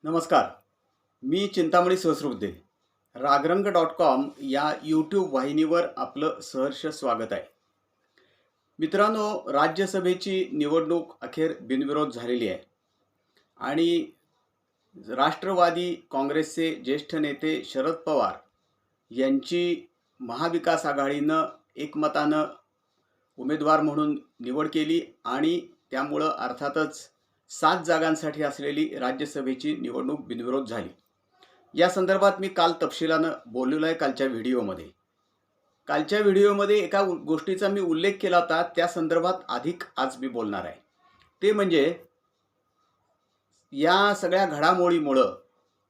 नमस्कार. मी चिंतामणी सहस्रबुद्धे. रागरंग.com या यूट्यूब वाहिनीवर आपलं सहर्ष स्वागत आहे. मित्रांनो, राज्यसभेची निवडणूक अखेर बिनविरोध झालेली आहे आणि राष्ट्रवादी काँग्रेसचे ज्येष्ठ नेते शरद पवार यांची महाविकास आघाडीनं एकमतानं उमेदवार म्हणून निवड केली आणि त्यामुळं अर्थातच 7 जागांसाठी असलेली राज्यसभेची निवडणूक बिनविरोध झाली. या संदर्भात मी काल तपशिलानं बोललेलो आहे कालच्या व्हिडिओमध्ये. कालच्या व्हिडिओमध्ये एका गोष्टीचा मी उल्लेख केला होता, त्या संदर्भात अधिक आज मी बोलणार आहे. ते म्हणजे या सगळ्या घडामोडीमुळं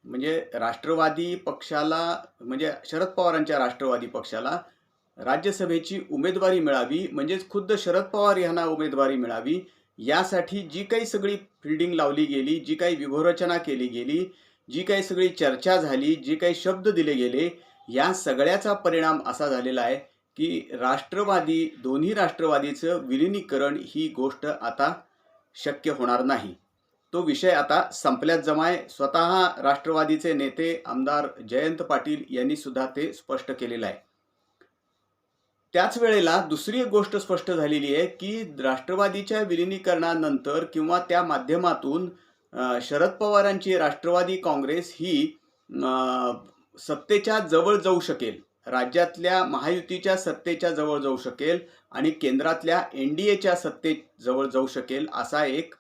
म्हणजे राष्ट्रवादी पक्षाला म्हणजे शरद पवारांच्या राष्ट्रवादी पक्षाला राज्यसभेची उमेदवारी मिळावी, म्हणजेच खुद्द शरद पवार यांना उमेदवारी मिळावी, यासाठी जी काही सगळी फिल्डिंग लावली गेली, जी काही व्यूहरचना केली गेली, जी काही सगळी चर्चा झाली, जे काही शब्द दिले गेले, या सगळ्याचा परिणाम असा झालेला आहे की दोन्ही राष्ट्रवादीचं विलिनीकरण ही गोष्ट आता शक्य होणार नाही. तो विषय आता संपल्यात जमा आहे. स्वतः राष्ट्रवादीचे नेते आमदार जयंत पाटील यांनी सुद्धा ते स्पष्ट केलेलं आहे. त्याच वेळेला दुसरी एक गोष्ट स्पष्ट झालेली आहे की राष्ट्रवादीच्या विलिनीकरणानंतर किंवा त्या माध्यमातून शरद पवारांची राष्ट्रवादी काँग्रेस ही सत्तेच्या जवळ जाऊ शकेल, राज्यातल्या महायुतीच्या सत्तेच्या जवळ जाऊ शकेल आणि केंद्रातल्या NDAच्या सत्तेजवळ जाऊ शकेल, असा एक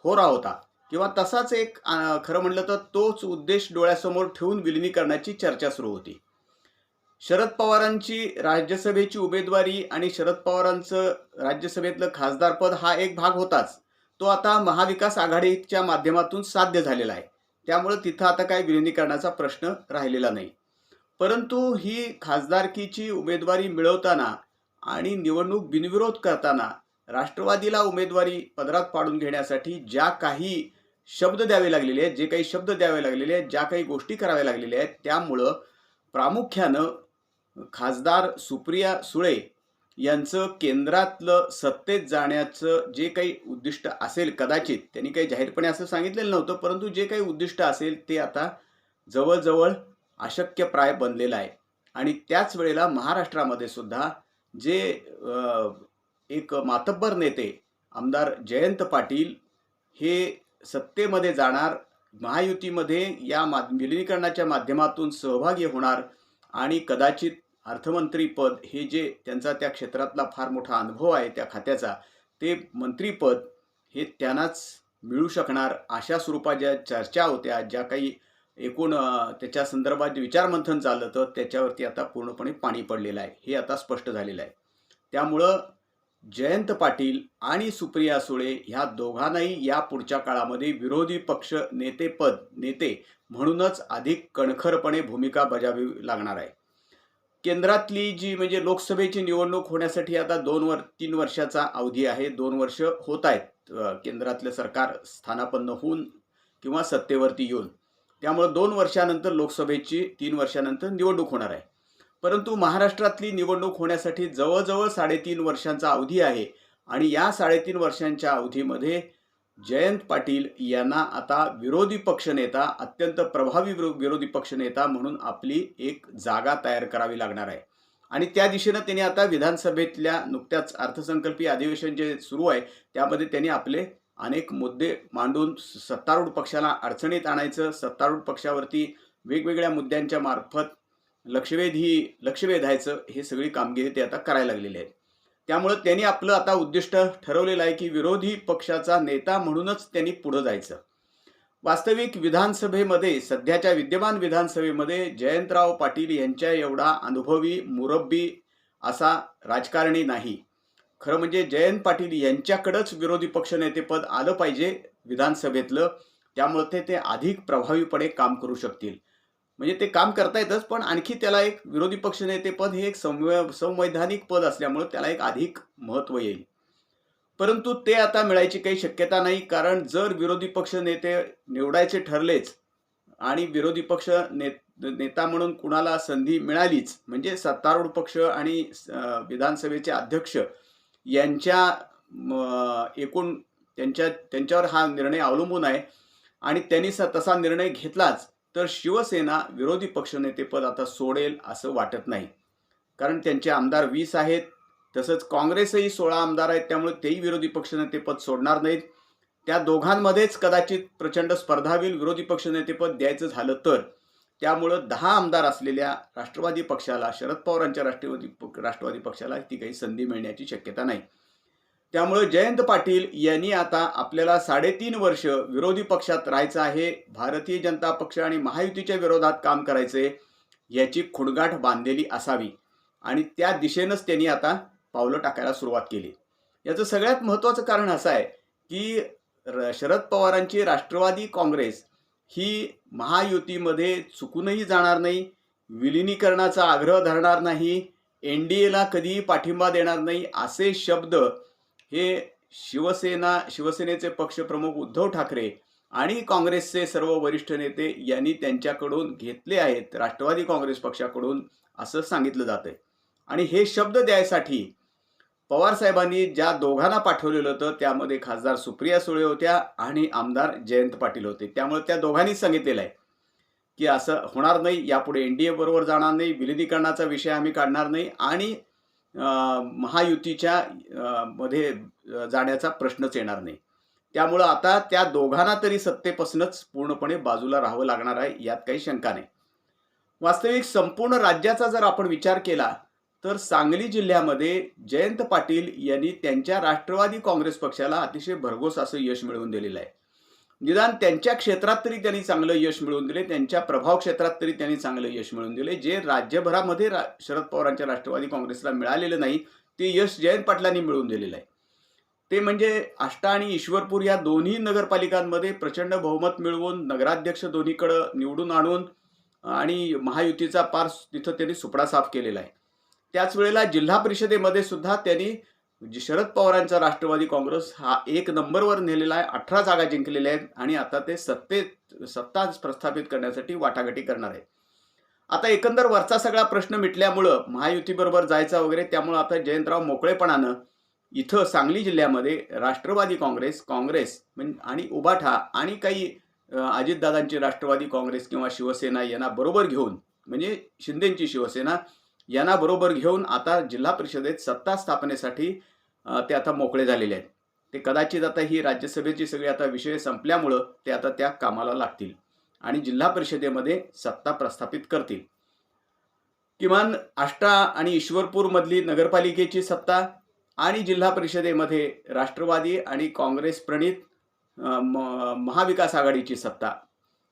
होरा होता किंवा तसाच एक खरं म्हणलं तर तोच उद्देश डोळ्यासमोर ठेवून विलिनीकरणाची चर्चा सुरू होती. शरद पवारांची राज्यसभेची उमेदवारी आणि शरद पवारांचं राज्यसभेतलं खासदारपद हा एक भाग होताच. तो आता महाविकास आघाडीच्या माध्यमातून साध्य झालेला आहे. त्यामुळे तिथं आता काही विलिनीकरणाचा प्रश्न राहिलेला नाही. परंतु ही खासदारकीची उमेदवारी मिळवताना आणि निवडणूक बिनविरोध करताना राष्ट्रवादीला उमेदवारी पदरात पाडून घेण्यासाठी ज्या काही शब्द द्यावे लागलेले आहेत, जे काही शब्द द्यावे लागलेले आहेत, ज्या काही गोष्टी कराव्या लागलेल्या आहेत, त्यामुळं प्रामुख्यानं खासदार सुप्रिया सुळे यांचं केंद्रातलं सत्तेत जाण्याचं जे काही उद्दिष्ट असेल, कदाचित त्यांनी काही जाहीरपणे असं सांगितलेलं नव्हतं, परंतु जे काही उद्दिष्ट असेल ते आता जवळजवळ अशक्यप्राय बनलेलं आहे. आणि त्याच वेळेला महाराष्ट्रामध्ये सुद्धा जे एक मातब्बर नेते आमदार जयंत पाटील हे सत्तेमध्ये जाणार, महायुतीमध्ये या विलिनीकरणाच्या माध्यमातून सहभागी होणार आणि कदाचित अर्थमंत्रीपद हे जे त्यांचा त्या क्षेत्रातला फार मोठा अनुभव आहे त्या खात्याचा, ते मंत्रीपद हे त्यांनाच मिळू शकणार, अशा स्वरूपाच्या चर्चा होत्या. ज्या काही एकूण त्याच्या संदर्भात विचारमंथन चाललं होतं त्याच्यावरती आता पूर्णपणे पाणी पडलेलं आहे, हे आता स्पष्ट झालेलं आहे. त्यामुळं जयंत पाटील आणि सुप्रिया सुळे ह्या दोघांनाही या पुढच्या काळामध्ये विरोधी पक्ष नेते म्हणूनच अधिक कणखरपणे भूमिका बजावावी लागणार आहे. केंद्रातली जी म्हणजे लोकसभेची निवडणूक होण्यासाठी आता 3 वर्षाचा अवधी आहे. 2 वर्ष होत आहेत केंद्रातलं सरकार स्थानापन्न होऊन किंवा सत्तेवरती येऊन. त्यामुळे 2 वर्षानंतर लोकसभेची, 3 वर्षानंतर निवडणूक होणार आहे. परंतु महाराष्ट्रातली निवडणूक होण्यासाठी जवळजवळ 3.5 वर्षांचा अवधी आहे आणि या 3.5 वर्षांच्या अवधीमध्ये जयंत पाटील यांना आता विरोधी पक्षनेता, अत्यंत प्रभावी विरोधी पक्षनेता म्हणून आपली एक जागा तयार करावी लागणार आहे. आणि त्या दिशेनं त्यांनी आता विधानसभेतल्या नुकत्याच अर्थसंकल्पीय अधिवेशन जे सुरू आहे त्यामध्ये त्यांनी आपले अनेक मुद्दे मांडून सत्तारूढ पक्षाला अडचणीत आणायचं, सत्तारूढ पक्षावरती वेगवेगळ्या मुद्द्यांच्या मार्फत लक्ष वेधायचं, हे सगळी कामगिरी ते आता करायला लागलेली आहे. त्यामुळे त्यांनी आपलं आता उद्दिष्ट ठरवलेलं आहे की विरोधी पक्षाचा नेता म्हणूनच त्यांनी पुढे जायचं. वास्तविक विधानसभेमध्ये, सध्याच्या विद्यमान विधानसभेमध्ये जयंतराव पाटील यांच्या एवढा अनुभवी, मुरब्बी असा राजकारणी नाही. खरं म्हणजे जयंत पाटील यांच्याकडेच विरोधी पक्षनेतेपद आलं पाहिजे विधानसभेतलं, त्यामुळे ते अधिक प्रभावीपणे काम करू शकतील. म्हणजे ते काम करतायतच, पण आणखी त्याला एक विरोधी पक्षनेतेपद हे एक संवैधानिक पद असल्यामुळे त्याला एक अधिक महत्त्व येईल. परंतु ते आता मिळायची काही शक्यता नाही, कारण जर विरोधी पक्ष नेते निवडायचे ठरलेच आणि विरोधी पक्ष नेता म्हणून कुणाला संधी मिळालीच म्हणजे सत्तारूढ पक्ष आणि विधानसभेचे अध्यक्ष यांच्या एकूण त्यांच्यावर हा निर्णय अवलंबून आहे. आणि त्यांनी तसा निर्णय घेतलाच तर शिवसेना विरोधी पक्षनेतेपद आता सोडेल असं वाटत नाही. कारण त्यांचे आमदार 20 आहेत, तसंच काँग्रेसही 16 आमदार आहेत, त्यामुळे तेही विरोधी पक्षनेतेपद सोडणार नाहीत. त्या दोघांमध्येच कदाचित प्रचंड स्पर्धा होईल विरोधी पक्षनेतेपद द्यायचं झालं तर. त्यामुळं 10 आमदार असलेल्या राष्ट्रवादी पक्षाला, शरद पवारांच्या राष्ट्रवादी पक्षाला ती काही संधी मिळण्याची शक्यता नाही. त्यामुळे जयंत पाटील यांनी आता आपल्याला 3.5 वर्ष विरोधी पक्षात राहायचं आहे, भारतीय जनता पक्ष आणि महायुतीच्या विरोधात काम करायचंय, याची खुणगाठ बांधलेली असावी आणि त्या दिशेनंच त्यांनी आता पावलं टाकायला सुरुवात केली. याचं सगळ्यात महत्त्वाचं कारण असं आहे की शरद पवारांची राष्ट्रवादी काँग्रेस ही महायुतीमध्ये चुकूनही जाणार नाही, विलिनीकरणाचा आग्रह धरणार नाही, एनडीएला कधीही पाठिंबा देणार नाही, असे शब्द हे शिवसेनेचे पक्षप्रमुख उद्धव ठाकरे आणि काँग्रेसचे सर्व वरिष्ठ नेते यांनी त्यांच्याकडून घेतले आहेत, राष्ट्रवादी काँग्रेस पक्षाकडून, असं सांगितलं जातंय. आणि हे शब्द द्यायसाठी पवार साहेबांनी ज्या दोघांना पाठवलेलं होतं त्यामध्ये खासदार सुप्रिया सुळे होत्या आणि आमदार जयंत पाटील होते. त्यामुळे त्या दोघांनीच सांगितलेलं आहे की असं होणार नाही, यापुढे एनडीए बरोबर जाणार नाही, विलिनीकरणाचा विषय आम्ही काढणार नाही आणि महायुतीच्या मध्ये जाण्याचा प्रश्नच येणार नाही. त्यामुळं आता त्या दोघांना तरी सत्तेपासूनच पूर्णपणे बाजूला राहावं लागणार आहे, यात काही शंका नाही. वास्तविक संपूर्ण राज्याचा जर आपण विचार केला तर सांगली जिल्ह्यामध्ये जयंत पाटील यांनी त्यांच्या राष्ट्रवादी काँग्रेस पक्षाला अतिशय भरघोस असं यश मिळवून दिलेलं आहे. निदान त्यांच्या क्षेत्रात तरी त्यांनी चांगलं यश मिळवून दिले, त्यांच्या प्रभाव क्षेत्रात तरी त्यांनी चांगलं यश मिळवून दिले. जे राज्यभरामध्ये शरद पवारांच्या राष्ट्रवादी काँग्रेसला मिळालेलं नाही ते यश जयंत पाटलांनी मिळवून दिलेलं आहे. ते म्हणजे आष्टा आणि ईश्वरपूर या दोन्ही नगरपालिकांमध्ये प्रचंड बहुमत मिळवून नगराध्यक्ष दोन्हीकडं निवडून आणून आणि महायुतीचा पार तिथं त्यांनी सुपडा साफ केलेला आहे. त्याच वेळेला जिल्हा परिषदेमध्ये सुद्धा त्यांनी शरद पवारांचा राष्ट्रवादी काँग्रेस हा 1 नंबरवर नेलेला आहे, 18 जागा जिंकलेल्या आहेत आणि आता ते सत्ता प्रस्थापित करण्यासाठी वाटाघाटी करणार आहेत. आता एकंदर वरचा सगळा प्रश्न मिटल्यामुळं महायुतीबरोबर जायचा वगैरे, त्यामुळं आता जयंतराव मोकळेपणानं इथं सांगली जिल्ह्यामध्ये राष्ट्रवादी काँग्रेस आणि उबाठा आणि काही अजितदादांची राष्ट्रवादी काँग्रेस किंवा शिवसेना यांना बरोबर घेऊन, म्हणजे शिंदेंची शिवसेना यांना बरोबर घेऊन आता जिल्हा परिषदेत सत्ता स्थापनेसाठी ते आता मोकळे झालेले आहेत. ते कदाचित आता ही राज्यसभेची सगळी आता विषय संपल्यामुळं ते आता त्या कामाला लागतील आणि जिल्हा परिषदेमध्ये सत्ता प्रस्थापित करतील. किमान आष्टा आणि ईश्वरपूर मधली नगरपालिकेची सत्ता आणि जिल्हा परिषदेमध्ये राष्ट्रवादी आणि काँग्रेस प्रणित महाविकास आघाडीची सत्ता,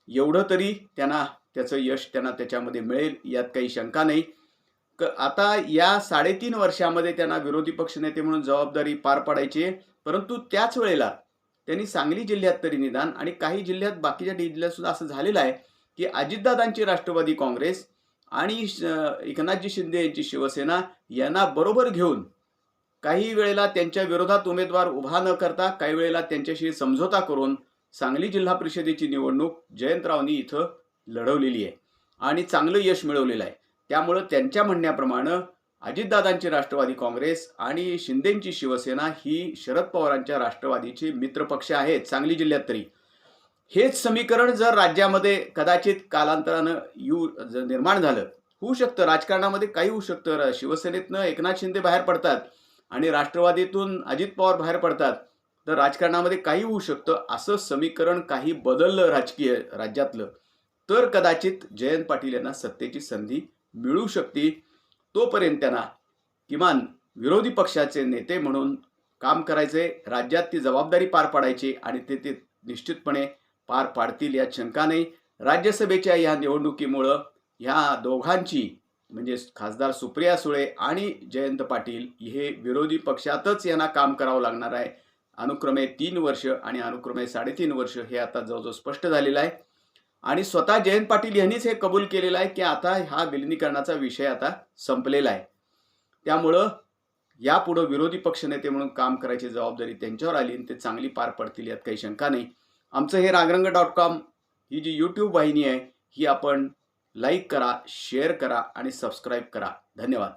एवढं तरी त्याचं यश त्यांना त्याच्यामध्ये मिळेल, यात काही शंका नाही. आता या 3.5 वर्षामध्ये त्यांना विरोधी पक्षनेते म्हणून जबाबदारी पार पाडायची आहे, परंतु त्याच वेळेला त्यांनी सांगली जिल्ह्यात तरी निदान आणि काही जिल्ह्यात, बाकीच्या जिल्ह्यात सुद्धा असं झालेलं आहे की अजितदादांची राष्ट्रवादी काँग्रेस आणि एकनाथजी शिंदे यांची शिवसेना यांना बरोबर घेऊन काही वेळेला त्यांच्या विरोधात उमेदवार उभा न करता काही वेळेला त्यांच्याशी समझोता करून सांगली जिल्हा परिषदेची निवडणूक जयंतरावांनी इथं लढवलेली आहे आणि चांगलं यश मिळवलेलं आहे. त्यामुळे त्यांच्या म्हणण्याप्रमाणे अजितदादांची राष्ट्रवादी काँग्रेस आणि शिंदेंची शिवसेना ही शरद पवारांच्या राष्ट्रवादीचे मित्रपक्ष आहेत सांगली जिल्ह्यात तरी. हेच समीकरण जर राज्यामध्ये कदाचित कालांतरानं निर्माण झालं, होऊ शकतं, राजकारणामध्ये काही होऊ शकतं. शिवसेनेतनं एकनाथ शिंदे बाहेर पडतात आणि राष्ट्रवादीतून अजित पवार बाहेर पडतात, तर राजकारणामध्ये काही होऊ शकतं. असं समीकरण काही बदललं राजकीय राज्यातलं तर कदाचित जयंत पाटील यांना सत्तेची संधी मिळू शकते. तोपर्यंत त्यांना किमान विरोधी पक्षाचे नेते म्हणून काम करायचे, राज्यात ती जबाबदारी पार पाडायची आणि ते निश्चितपणे पार पाडतील, यात शंका नाही. राज्यसभेच्या या निवडणुकीमुळं ह्या दोघांची म्हणजे खासदार सुप्रिया सुळे आणि जयंत पाटील हे विरोधी पक्षातच यांना काम करावं लागणार आहे. अनुक्रमे 3 वर्ष आणि अनुक्रमे 3.5 वर्ष हे आता जवळजवळ स्पष्ट झालेलं आहे आणि स्वतः जयंत पाटील यांनीच हे कबूल केलेलं आहे की आता हा विलिनीकरणाचा विषय आता संपलेला आहे. त्यामुळं यापुढे विरोधी पक्षनेते म्हणून काम करायची जबाबदारी त्यांच्यावर आली आणि ते चांगली पार पडतील, यात काही शंका नाही. आमचं हे रागरंग.com ही जी यूट्यूब वाहिनी आहे ही आपण लाईक करा, शेअर करा आणि सबस्क्राईब करा. धन्यवाद.